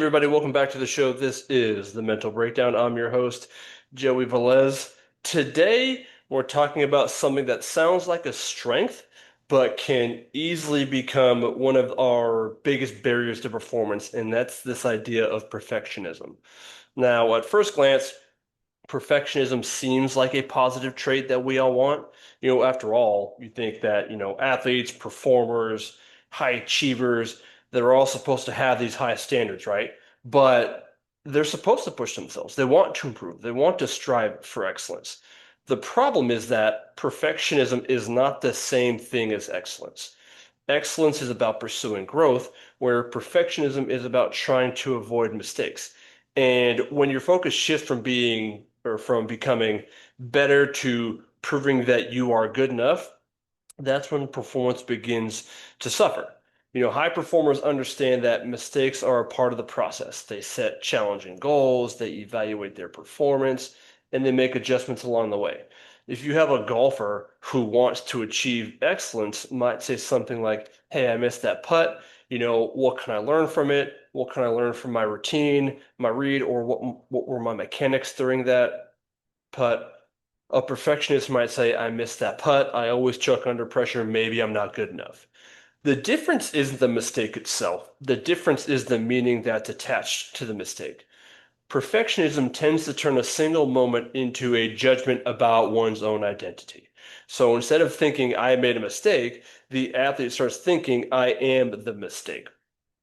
everybody. Welcome back to the show. This is The Mental Breakdown. I'm your host, Joey Velez. Today, we're talking about something that sounds like a strength, but can easily become one of our biggest barriers to performance, and that's this idea of perfectionism. Now, at first glance, perfectionism seems like a positive trait that we all want. After all, you think that, athletes, performers, high achievers, they're all supposed to have these high standards, right? But they're supposed to push themselves. They want to improve. They want to strive for excellence. The problem is that perfectionism is not the same thing as excellence. Excellence is about pursuing growth, where perfectionism is about trying to avoid mistakes. And when your focus shifts from being or from becoming better to proving that you are good enough, that's when performance begins to suffer. High performers understand that mistakes are a part of the process. They set challenging goals, they evaluate their performance, and they make adjustments along the way. If you have a golfer who wants to achieve excellence, might say something like, "Hey, I missed that putt. What can I learn from it? What can I learn from my routine, my read, or what were my mechanics during that putt?" A perfectionist might say, "I missed that putt. I always choke under pressure. Maybe I'm not good enough." The difference isn't the mistake itself. The difference is the meaning that's attached to the mistake. Perfectionism tends to turn a single moment into a judgment about one's own identity. So instead of thinking, "I made a mistake," the athlete starts thinking, "I am the mistake."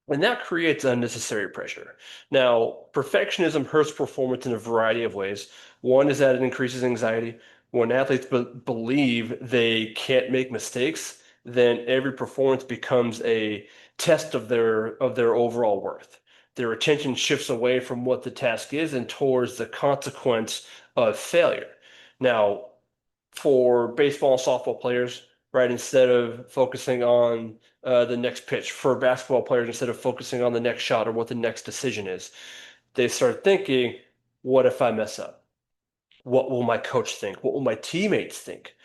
And that creates unnecessary pressure. Now, perfectionism hurts performance in a variety of ways. One is that it increases anxiety. When athletes believe they can't make mistakes, then every performance becomes a test of their overall worth. Their attention shifts away from what the task is and towards the consequence of failure. Now, for baseball and softball players, right? Instead of focusing on the next pitch, for basketball players, instead of focusing on the next shot or what the next decision is, they start thinking, what if I mess up? What will my coach think? What will my teammates think?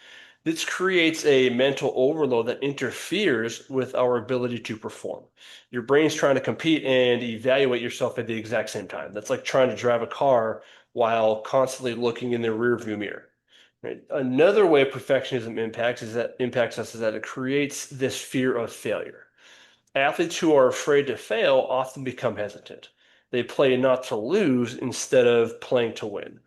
This creates a mental overload that interferes with our ability to perform. Your brain's trying to compete and evaluate yourself at the exact same time. That's like trying to drive a car while constantly looking in the rearview mirror. Right? Another way perfectionism impacts us is that it creates this fear of failure. Athletes who are afraid to fail often become hesitant. They play not to lose instead of playing to win.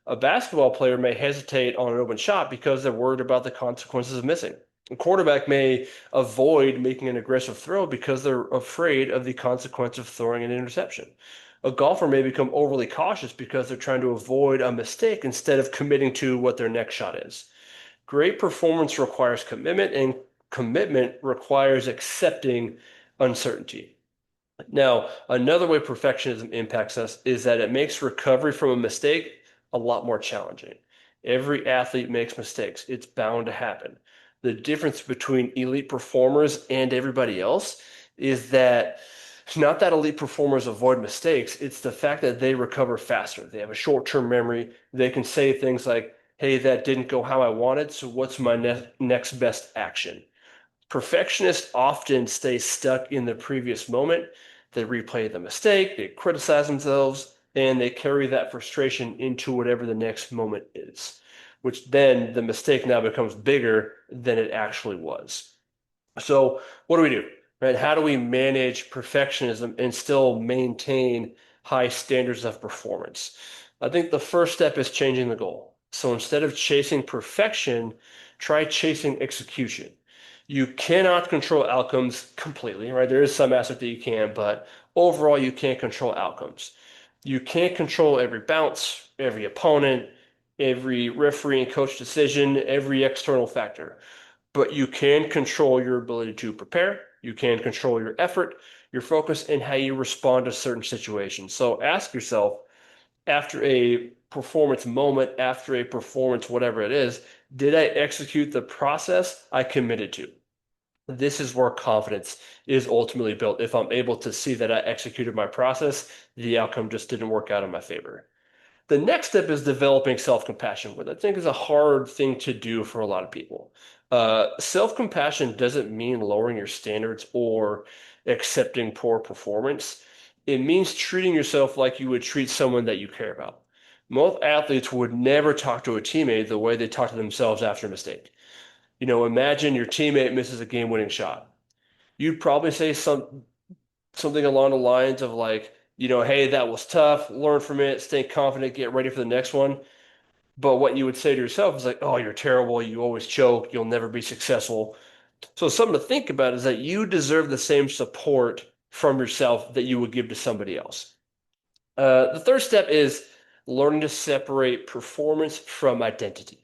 A basketball player may hesitate on an open shot because they're worried about the consequences of missing. A quarterback may avoid making an aggressive throw because they're afraid of the consequence of throwing an interception. A golfer may become overly cautious because they're trying to avoid a mistake instead of committing to what their next shot is. Great performance requires commitment, and commitment requires accepting uncertainty. Now, another way perfectionism impacts us is that it makes recovery from a mistake a lot more challenging. Every athlete makes mistakes, it's bound to happen. The difference between elite performers and everybody else is that not that elite performers avoid mistakes, it's the fact that they recover faster. They have a short term memory. They can say things like, "Hey, that didn't go how I wanted, so what's my next best action?" Perfectionists often stay stuck in the previous moment. They replay the mistake, they criticize themselves, and they carry that frustration into whatever the next moment is, which then the mistake now becomes bigger than it actually was. So, what do we do? Right? How do we manage perfectionism and still maintain high standards of performance? I think the first step is changing the goal. So instead of chasing perfection, try chasing execution. You cannot control outcomes completely, right? There is some aspect that you can, but overall, you can't control outcomes. You can't control every bounce, every opponent, every referee and coach decision, every external factor, but you can control your ability to prepare. You can control your effort, your focus, and how you respond to certain situations. So ask yourself, after a performance moment, after a performance, whatever it is, did I execute the process I committed to? This is where confidence is ultimately built. If I'm able to see that I executed my process, the outcome just didn't work out in my favor. The next step is developing self-compassion, which I think is a hard thing to do for a lot of people. Self-compassion doesn't mean lowering your standards or accepting poor performance. It means treating yourself like you would treat someone that you care about. Most athletes would never talk to a teammate the way they talk to themselves after a mistake. Imagine your teammate misses a game-winning shot. You'd probably say something along the lines of like, hey, that was tough, learn from it, stay confident, get ready for the next one. But what you would say to yourself is like, oh, you're terrible, you always choke, you'll never be successful. So something to think about is that you deserve the same support from yourself that you would give to somebody else. The third step is learning to separate performance from identity.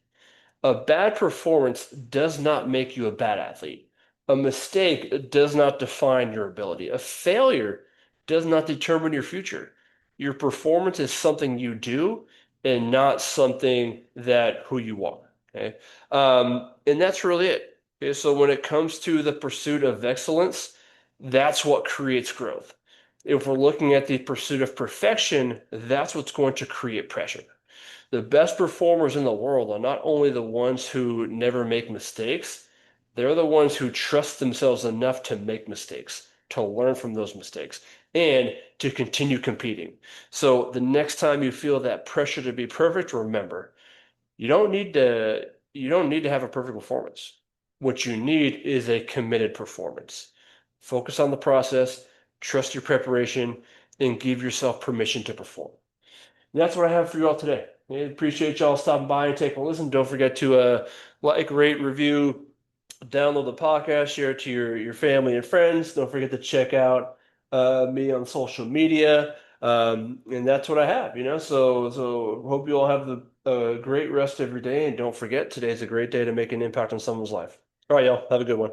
A bad performance does not make you a bad athlete. A mistake does not define your ability. A failure does not determine your future. Your performance is something you do and not something that who you are. Okay. And that's really it. Okay. So when it comes to the pursuit of excellence, that's what creates growth. If we're looking at the pursuit of perfection, that's what's going to create pressure. The best performers in the world are not only the ones who never make mistakes, they're the ones who trust themselves enough to make mistakes, to learn from those mistakes, and to continue competing. So the next time you feel that pressure to be perfect, remember, you don't need to you don't need to have a perfect performance. What you need is a committed performance. Focus on the process, trust your preparation, and give yourself permission to perform. And that's what I have for you all today. I appreciate y'all stopping by and taking a listen. Don't forget to like, rate, review, download the podcast, share it to your family and friends. Don't forget to check out me on social media. And that's what I have. So hope you all have the great rest of your day. And don't forget, today's a great day to make an impact on someone's life. All right, y'all. Have a good one.